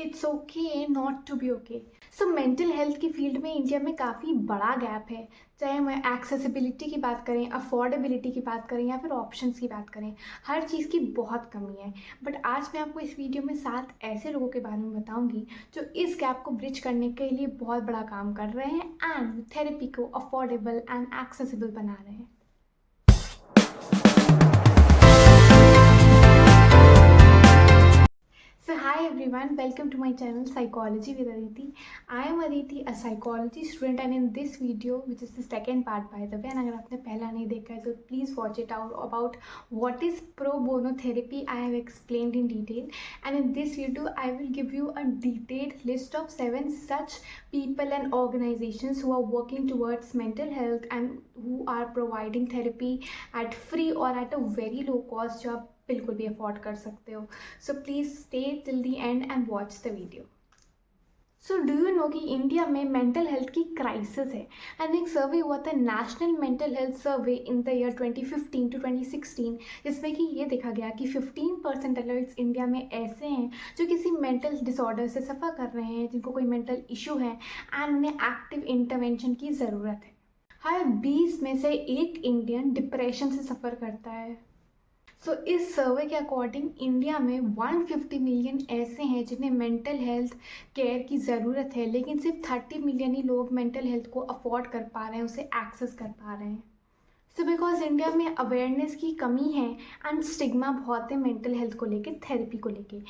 It's okay not to be okay. So mental health की field में India में काफ़ी बड़ा गैप है। चाहे हम एक्सेसिबिलिटी की बात करें, अफोर्डेबिलिटी की बात करें या फिर ऑप्शंस की बात करें, हर चीज़ की बहुत कमी है। बट आज मैं आपको इस वीडियो में 7 ऐसे लोगों के बारे में बताऊंगी जो इस गैप को ब्रिज करने के लिए बहुत बड़ा काम कर रहे हैं एंड थेरेपी को अफोर्डेबल एंड एक्सेसिबल बना रहे हैं। So hi everyone, welcome to my channel Psychology with Aditi. I am Aditi, a psychology student, and in this video, which is the second part by the way, and अगर आपने पहला नहीं देखा है तो please watch it out about what is pro bono therapy. I have explained in detail, and in this video I will give you a detailed list of 7 such people and organizations who are working towards mental health and who are providing therapy at free or at a very low cost जो आप बिल्कुल भी afford कर सकते हो। So please stay till the end and watch the video. So do you know कि India में mental health की क्राइसिस है एंड एक सर्वे हुआ था, national mental health survey in the year 2015 to 2016, जिसमें कि ये देखा गया कि 15% एडल्ट्स इंडिया में ऐसे हैं जो किसी मेंटल डिसऑर्डर से सफ़र कर रहे हैं, जिनको कोई मेंटल इशू है एंड उन्हें एक्टिव इंटरवेंशन की ज़रूरत है। हर 20 में से एक इंडियन डिप्रेशन से सफ़र करता है। सो इस सर्वे के अकॉर्डिंग इंडिया में 150 मिलियन ऐसे हैं जिन्हें मेंटल हेल्थ केयर की ज़रूरत है, लेकिन सिर्फ 30 मिलियन ही लोग मेंटल हेल्थ को अफोर्ड कर पा रहे हैं, उसे एक्सेस कर पा रहे हैं। सो बिकॉज इंडिया में अवेयरनेस की कमी है एंड स्टिग्मा बहुत है मेंटल हेल्थ को लेके, थेरेपी को लेके,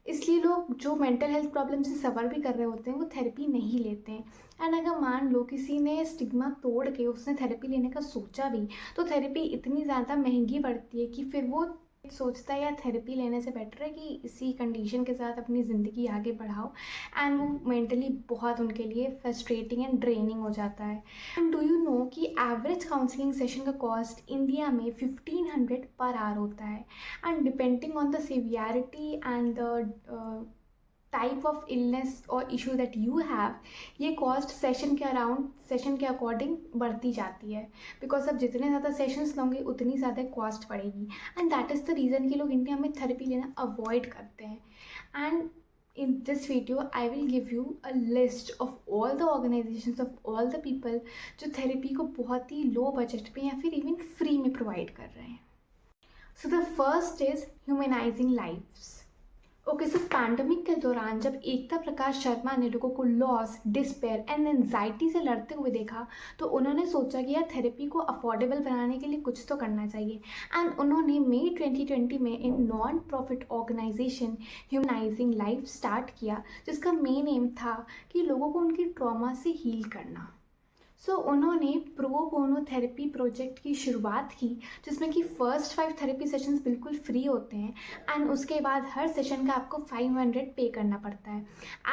इसलिए लोग जो मेंटल हेल्थ प्रॉब्लम से सफ़र भी कर रहे होते हैं वो थेरेपी नहीं लेते हैं। एंड अगर मान लो किसी ने स्टिग्मा तोड़ के उसने थेरेपी लेने का सोचा भी, तो थेरेपी इतनी ज़्यादा महंगी पड़ती है कि फिर वो सोचता है यार थेरेपी लेने से बेटर है कि इसी कंडीशन के साथ अपनी ज़िंदगी आगे बढ़ाओ, एंड वो मेंटली बहुत उनके लिए फ्रस्ट्रेटिंग एंड ड्रेनिंग हो जाता है। एंड डू यू नो कि एवरेज काउंसलिंग सेशन का कॉस्ट इंडिया में 1500 पर आवर होता है, and depending on the severity and the type of illness और इशू दैट यू हैव, ये कॉस्ट सेशन के अकॉर्डिंग बढ़ती जाती है। बिकॉज अब जितने ज़्यादा सेशंस लोगे उतनी ज़्यादा कॉस्ट पड़ेगी, and that is the reason कि लोग इंडिया में थेरेपी लेना अवॉइड करते हैं। And in this video I will give you a list of all the organizations of all the people जो थेरेपी को बहुत ही लो बजट पे या फिर इवन फ्री में प्रोवाइड कर रहे हैं। So the first is humanising lives. Okay, so pandemic के दौरान जब एकता प्रकाश शर्मा ने लोगों को लॉस, डिस्पेयर एंड एंजाइटी से लड़ते हुए देखा, तो उन्होंने सोचा कि यार थेरेपी को अफोर्डेबल बनाने के लिए कुछ तो करना चाहिए, एंड उन्होंने मई 2020 में एक non profit organisation Humanising Life start किया, जिसका मेन एम था कि लोगों को उनकी ट्रॉमा से हील करना। सो उन्होंने प्रो बोनो थेरेपी प्रोजेक्ट की शुरुआत की, जिसमें कि फर्स्ट 5 थेरेपी सेशंस बिल्कुल फ्री होते हैं एंड उसके बाद हर सेशन का आपको 500 पे करना पड़ता है।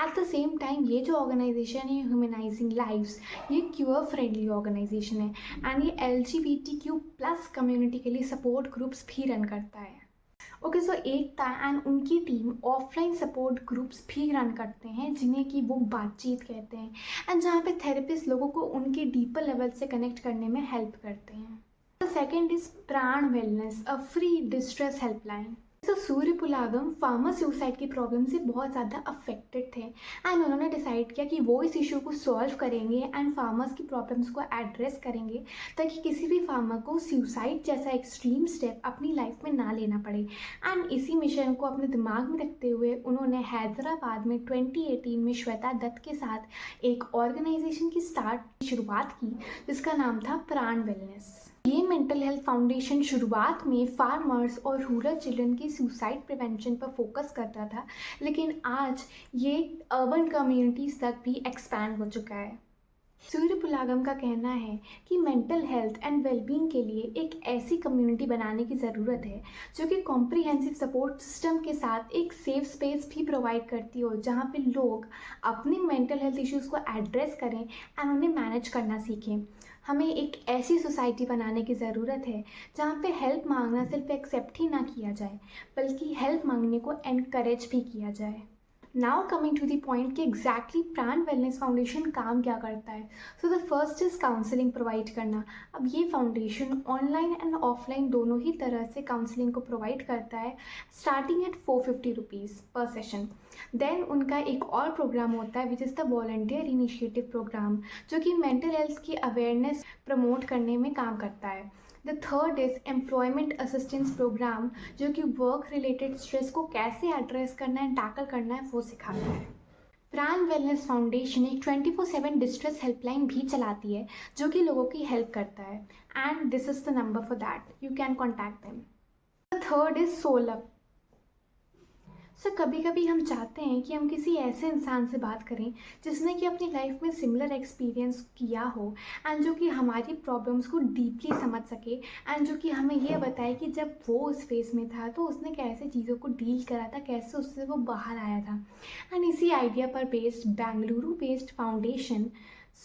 एट द सेम टाइम ये जो ऑर्गेनाइजेशन है ह्यूमनाइजिंग लाइव्स, ये क्यूअर फ्रेंडली ऑर्गेनाइजेशन है एंड ये LGBTQ+ कम्युनिटी के लिए सपोर्ट ग्रुप्स भी रन करता है। ओके, सो एकता एंड उनकी टीम ऑफलाइन सपोर्ट ग्रुप्स भी रन करते हैं, जिन्हें कि वो बातचीत कहते हैं, एंड जहाँ पे थेरेपिस्ट लोगों को उनके डीपर लेवल से कनेक्ट करने में हेल्प करते हैं। द सेकेंड इज प्राण wellness, a free distress helpline. तो सूर्यपुलागम फार्मर सुसाइड की प्रॉब्लम से बहुत ज़्यादा अफेक्टेड थे, एंड उन्होंने डिसाइड किया कि वो इस इशू को सॉल्व करेंगे एंड फार्मर्स की प्रॉब्लम्स को एड्रेस करेंगे, ताकि किसी भी फार्मर को सुसाइड जैसा एक्सट्रीम स्टेप अपनी लाइफ में ना लेना पड़े। एंड इसी मिशन को अपने दिमाग में रखते हुए उन्होंने हैदराबाद में 2018 में श्वेता दत्त के साथ एक ऑर्गेनाइजेशन की शुरुआत की, जिसका नाम था प्राण वेलनेस। ये मेंटल हेल्थ फाउंडेशन शुरुआत में फार्मर्स और रूरल चिल्ड्रन की सुसाइड प्रिवेंशन पर फोकस करता था, लेकिन आज ये अर्बन कम्युनिटीज़ तक भी एक्सपैंड हो चुका है। सूर्यपुलागम का कहना है कि मेंटल हेल्थ एंड वेलबींग के लिए एक ऐसी कम्युनिटी बनाने की ज़रूरत है जो कि कॉम्प्रिहेंसिव सपोर्ट सिस्टम के साथ एक सेफ स्पेस भी प्रोवाइड करती हो, जहाँ पे लोग अपने मेंटल हेल्थ इश्यूज़ को एड्रेस करें एंड उन्हें मैनेज करना सीखें। हमें एक ऐसी सोसाइटी बनाने की ज़रूरत है जहाँ पे हेल्प मांगना सिर्फ एक्सेप्ट ही ना किया जाए, बल्कि हेल्प मांगने को एनकरेज भी किया जाए। Now coming to the point कि एग्जैक्टली प्राण वेलनेस फाउंडेशन काम क्या करता है। So the first is counselling provide करना। अब ये फाउंडेशन ऑनलाइन एंड ऑफलाइन दोनों ही तरह से काउंसलिंग को प्रोवाइड करता है, स्टार्टिंग एट 450 रुपीज़ पर सेशन। देन उनका एक और प्रोग्राम होता है which is the volunteer initiative program, जो कि मेंटल हेल्थ की अवेयरनेस प्रमोट करने में काम करता है। The third is employment assistance program, जो कि वर्क रिलेटेड स्ट्रेस को कैसे एड्रेस करना है, टैकल करना है, वो सिखाता है। प्राण वेलनेस फाउंडेशन एक 24/7 डिस्ट्रेस हेल्पलाइन भी चलाती है, जो कि लोगों की हेल्प करता है, and this is the number for that, you can contact them. The third is SoulUp. So कभी कभी हम चाहते हैं कि हम किसी ऐसे इंसान से बात करें जिसने कि अपनी लाइफ में सिमिलर एक्सपीरियंस किया हो, एंड जो कि हमारी प्रॉब्लम्स को डीपली समझ सके, एंड जो कि हमें ये बताए कि जब वो उस फेस में था तो उसने कैसे चीज़ों को डील करा था, कैसे उससे वो बाहर आया था। एंड इसी आइडिया पर बेस्ड बेंगलुरु बेस्ड फाउंडेशन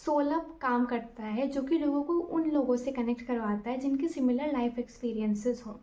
सोलअप काम करता है, जो कि लोगों को उन लोगों से कनेक्ट करवाता है जिनके सिमिलर लाइफ एक्सपीरियंसेस हों।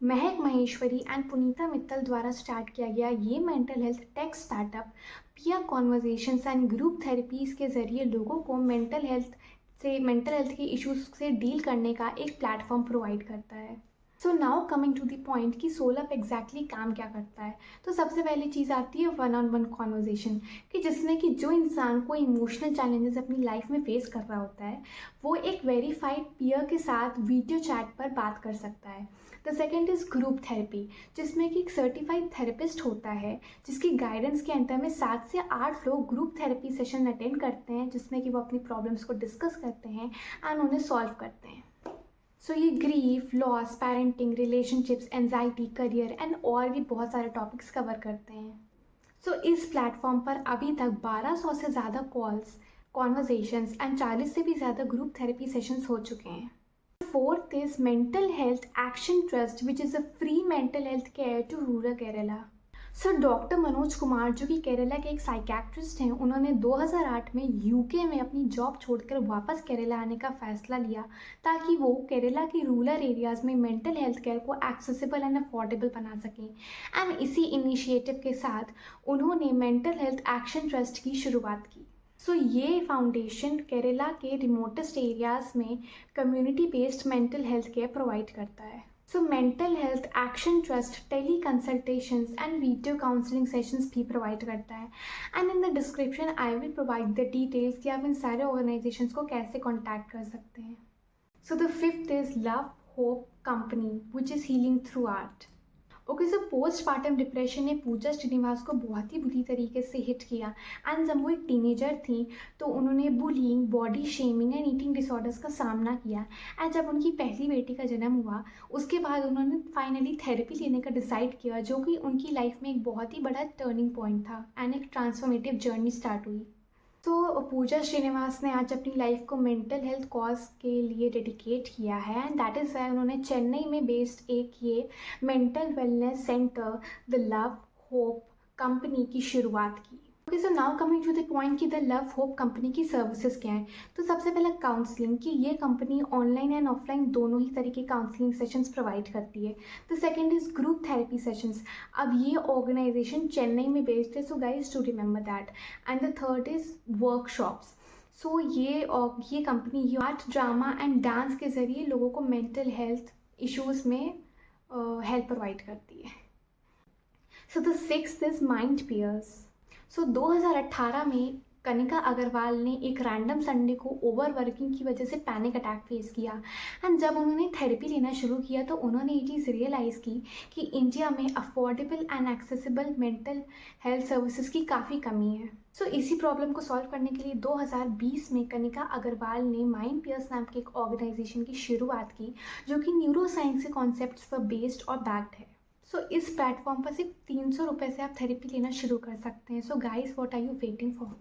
महक महेश्वरी एंड पुनीता मित्तल द्वारा स्टार्ट किया गया ये mental health tech startup peer conversations and group therapies के ज़रिए लोगों को मेंटल हेल्थ के इश्यूज से डील करने का एक प्लेटफॉर्म प्रोवाइड करता है। So now coming to the point कि सोलअप एग्जैक्टली काम क्या करता है। तो सबसे पहली चीज़ आती है वन ऑन वन कॉन्वर्जेशन, कि जिसमें कि जो इंसान को इमोशनल चैलेंजेस अपनी लाइफ में फेस कर रहा होता है वो एक वेरीफाइड पीयर के साथ वीडियो चैट पर बात कर सकता है। The second is group therapy, जिसमें कि एक सर्टिफाइड थेरेपिस्ट होता है जिसकी गाइडेंस के अंदर में 7 से 8 लोग ग्रुप थेरेपी सेशन अटेंड करते हैं, जिसमें कि वो अपनी प्रॉब्लम्स को डिस्कस करते हैं एंड उन्हें सॉल्व करते हैं। सो ये grief, loss, parenting, relationships, anxiety, career and और भी बहुत सारे टॉपिक्स कवर करते हैं। सो इस प्लेटफॉर्म पर अभी तक 1200 से ज़्यादा कॉल्स, कॉन्वर्जेशंस एंड 40 से भी ज़्यादा ग्रुप थेरेपी सेशंस हो चुके हैं। Fourth is mental health action trust, which is a free mental health care to rural Kerala. Sir doctor Manoj Kumar, जो कि केरला के एक साइकेट्रिस्ट हैं, उन्होंने 2008 में यूके में अपनी जॉब छोड़कर वापस केरला आने का फ़ैसला लिया ताकि वो केरला की रूरल एरियाज़ में मेंटल हेल्थ केयर को एक्सेसिबल एंड अफोर्डेबल बना सकें। एंड इसी इनिशिएटिव के साथ उन्होंने मेंटल हेल्थ एक्शन ट्रस्ट की शुरुआत की। सो ये फाउंडेशन केरला के रिमोटेस्ट एरियाज़ में community based mental health care provide करता है। So mental health action trust tele consultations and video counselling sessions भी प्रोवाइड करता है, and in the description I will provide the details कि आप इन सारे ऑर्गेनाइजेशंस को कैसे कॉन्टैक्ट कर सकते हैं। So the fifth is love hope company, which is healing through art. Okay, so postmortem depression ने पूजा श्रीनिवास को बहुत ही बुरी तरीके से हिट किया, एंड जब वो एक टीनेजर थी तो उन्होंने bullying, body shaming and eating disorders का सामना किया। एंड जब उनकी पहली बेटी का जन्म हुआ उसके बाद उन्होंने फाइनली थेरेपी लेने का डिसाइड किया, जो कि उनकी लाइफ में एक बहुत ही बड़ा टर्निंग पॉइंट था एंड एक ट्रांसफॉर्मेटिव जर्नी स्टार्ट हुई। तो पूजा श्रीनिवास ने आज अपनी लाइफ को मेंटल हेल्थ कॉज के लिए डेडिकेट किया है, एंड दैट इज़ वाई उन्होंने चेन्नई में बेस्ड एक ये mental wellness centre the love hope company की शुरुआत की। Okay, so now coming to the point कि द लव होप कंपनी की सर्विसेज क्या हैं। तो सबसे पहला काउंसलिंग, कि ये कंपनी ऑनलाइन एंड ऑफलाइन दोनों ही तरह के काउंसलिंग सेशंस प्रोवाइड करती है। The second is group therapy sessions. अब ये ऑर्गेनाइजेशन चेन्नई में बेस्ड है, so guys to remember that. And the third is workshops. So ये company art, drama and dance के ज़रिए लोगों को मेंटल हेल्थ इश्यूज़ में हेल्प प्रोवाइड करती है। So the sixth is MindPeers। So 2018 में कनिका अग्रवाल ने एक रैंडम संडे को ओवरवर्किंग की वजह से पैनिक अटैक फेस किया, एंड जब उन्होंने थेरेपी लेना शुरू किया तो उन्होंने ये चीज़ रियलाइज़ की कि इंडिया में affordable and accessible mental health services की काफ़ी कमी है। सो इसी प्रॉब्लम को सॉल्व करने के लिए 2020 में कनिका अग्रवाल ने MindPeers नाम के एक ऑर्गेनाइजेशन की शुरुआत की, जो कि न्यूरोसाइंस के कॉन्सेप्ट्स पर बेस्ड और बैक्ड है। सो इस प्लेटफॉर्म पर सिर्फ 300 रुपये से आप थेरेपी लेना शुरू कर सकते हैं। So guys, what are you waiting for?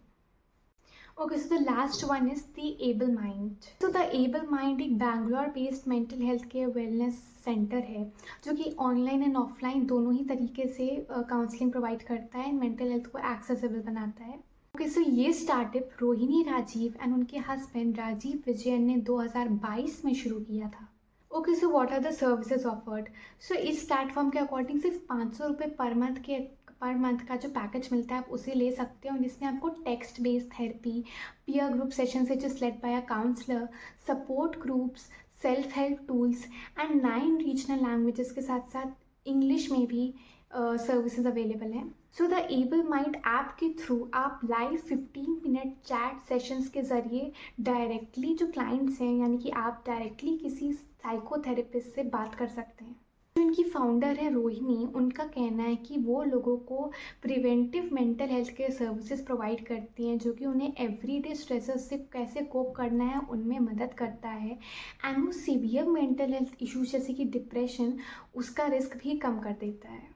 Okay, so the last one is the able mind. So the able mind एक Bangalore based mental health care wellness centre है, जो कि ऑनलाइन एंड ऑफलाइन दोनों ही तरीके से काउंसलिंग प्रोवाइड करता है, mental health को एक्सेसिबल बनाता है। ओके, सो ये स्टार्टअप रोहिणी राजीव एंड उनके हस्बैंड राजीव विजयन ने 2022 में शुरू किया था। Okay, so what are the services offered? So इस प्लेटफॉर्म के अकॉर्डिंग सिर्फ 500 रुपये पर मंथ के पर मंथ का जो पैकेज मिलता है आप उसे ले सकते हो, जिसमें आपको text based therapy, peer group sessions which is led by a counsellor, support groups, self help tools and 9 regional languages के साथ साथ इंग्लिश में भी सर्विसेज अवेलेबल हैं। So the able Mind app के थ्रू आप लाइव 15 मिनट चैट सेशंस के ज़रिए डायरेक्टली जो क्लाइंट्स हैं, यानी कि आप डायरेक्टली किसी साइकोथेरेपिस्ट से बात कर सकते हैं। जो इनकी फाउंडर है रोहिणी, उनका कहना है कि वो लोगों को preventive mental health care services provide करती हैं, जो कि उन्हें एवरीडे स्ट्रेसेस से कैसे कोप करना है उनमें मदद करता है, एंड वो सीवियर मेंटल हेल्थ इश्यूज जैसे कि डिप्रेशन, उसका रिस्क भी कम कर देता है।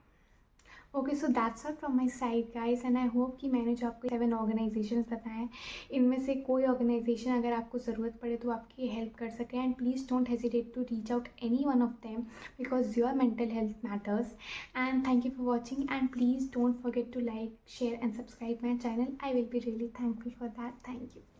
Okay, so that's all from my side guys, and I hope कि मैंने जो आपको 7 ऑर्गेनाइजेशंस बताएं, इनमें से कोई ऑर्गेनाइजेशन अगर आपको ज़रूरत पड़े तो आपकी हेल्प कर सके, and please don't hesitate to reach out any one of them because your mental health matters. And thank you for watching, and please don't forget to like, share and subscribe my channel. I will be really thankful for that. Thank you.